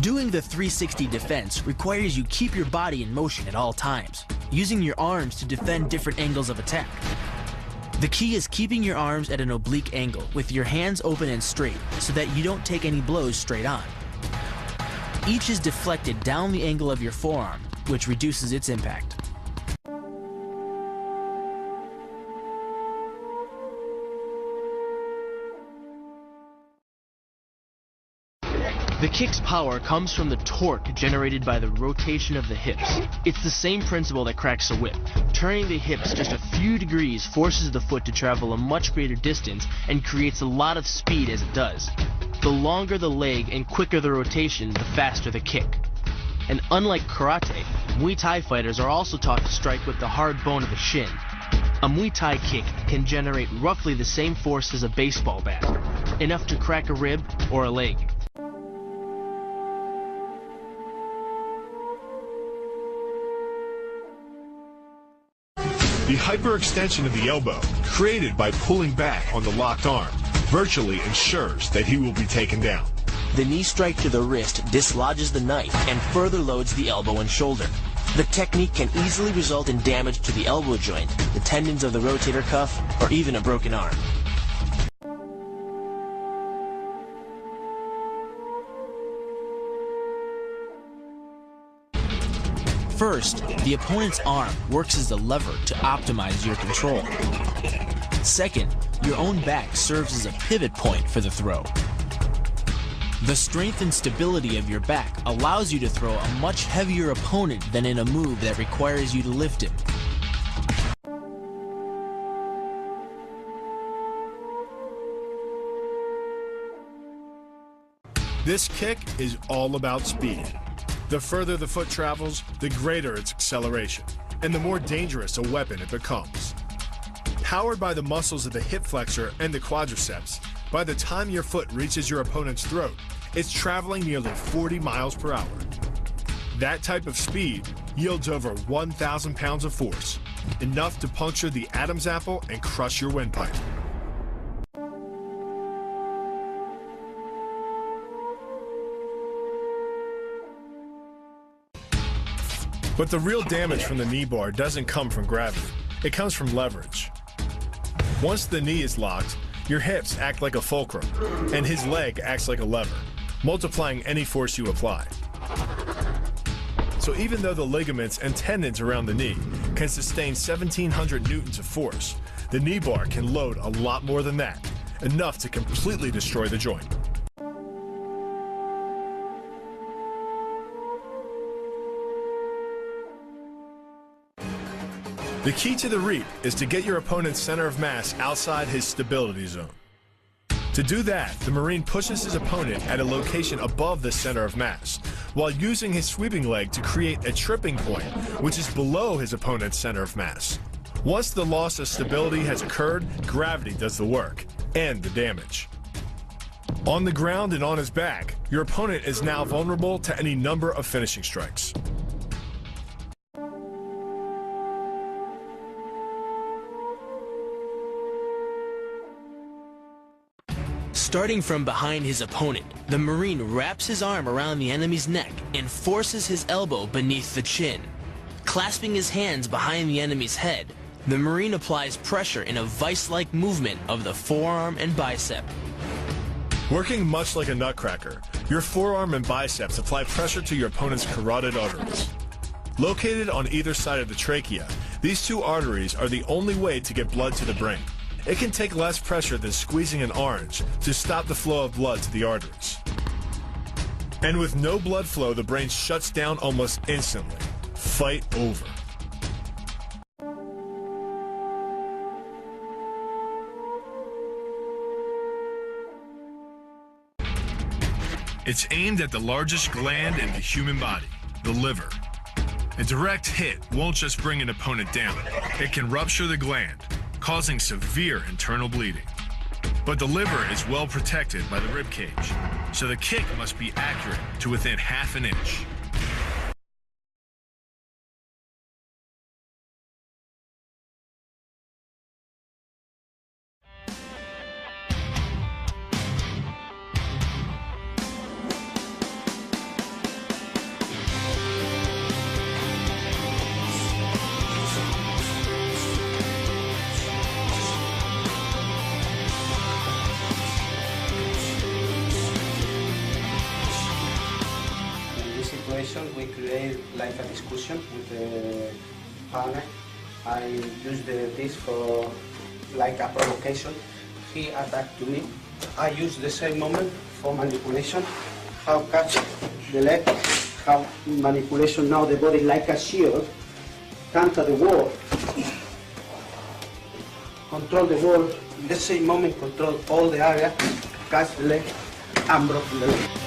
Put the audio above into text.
Doing the 360 defense requires you keep your body in motion at all times, using your arms to defend different angles of attack. The key is keeping your arms at an oblique angle with your hands open and straight so that you don't take any blows straight on. Each is deflected down the angle of your forearm, which reduces its impact. The kick's power comes from the torque generated by the rotation of the hips. It's the same principle that cracks a whip. Turning the hips just a few degrees forces the foot to travel a much greater distance and creates a lot of speed as it does. The longer the leg and quicker the rotation, the faster the kick. And unlike karate, Muay Thai fighters are also taught to strike with the hard bone of the shin. A Muay Thai kick can generate roughly the same force as a baseball bat, enough to crack a rib or a leg. The hyperextension of the elbow, created by pulling back on the locked arm, virtually ensures that he will be taken down. The knee strike to the wrist dislodges the knife and further loads the elbow and shoulder. The technique can easily result in damage to the elbow joint, the tendons of the rotator cuff, or even a broken arm. First, the opponent's arm works as a lever to optimize your control. Second, your own back serves as a pivot point for the throw. The strength and stability of your back allows you to throw a much heavier opponent than in a move that requires you to lift him. This kick is all about speed. The further the foot travels, the greater its acceleration, and the more dangerous a weapon it becomes. Powered by the muscles of the hip flexor and the quadriceps, by the time your foot reaches your opponent's throat, it's traveling nearly 40 miles per hour. That type of speed yields over 1,000 pounds of force, enough to puncture the Adam's apple and crush your windpipe. But the real damage from the knee bar doesn't come from gravity. It comes from leverage. Once the knee is locked, your hips act like a fulcrum, and his leg acts like a lever, multiplying any force you apply. So even though the ligaments and tendons around the knee can sustain 1,700 newtons of force, the knee bar can load a lot more than that, enough to completely destroy the joint. The key to the reap is to get your opponent's center of mass outside his stability zone. To do that, the Marine pushes his opponent at a location above the center of mass, while using his sweeping leg to create a tripping point, which is below his opponent's center of mass. Once the loss of stability has occurred, gravity does the work, and the damage. On the ground and on his back, your opponent is now vulnerable to any number of finishing strikes. Starting from behind his opponent, the Marine wraps his arm around the enemy's neck and forces his elbow beneath the chin. Clasping his hands behind the enemy's head, the Marine applies pressure in a vice-like movement of the forearm and bicep. Working much like a nutcracker, your forearm and biceps apply pressure to your opponent's carotid arteries. Located on either side of the trachea, these two arteries are the only way to get blood to the brain. It can take less pressure than squeezing an orange to stop the flow of blood to the arteries. And with no blood flow, the brain shuts down almost instantly. Fight over. It's aimed at the largest gland in the human body, the liver. A direct hit won't just bring an opponent down. It can rupture the gland, causing severe internal bleeding. But the liver is well protected by the rib cage, so the kick must be accurate to within half an inch. create like a discussion with the partner. I use this for like a provocation. He attacked to me. I use the same moment for manipulation. How catch the leg, how manipulation now the body like a shield, counter the wall, control the wall, in the same moment control all the area, catch the leg and broke the leg.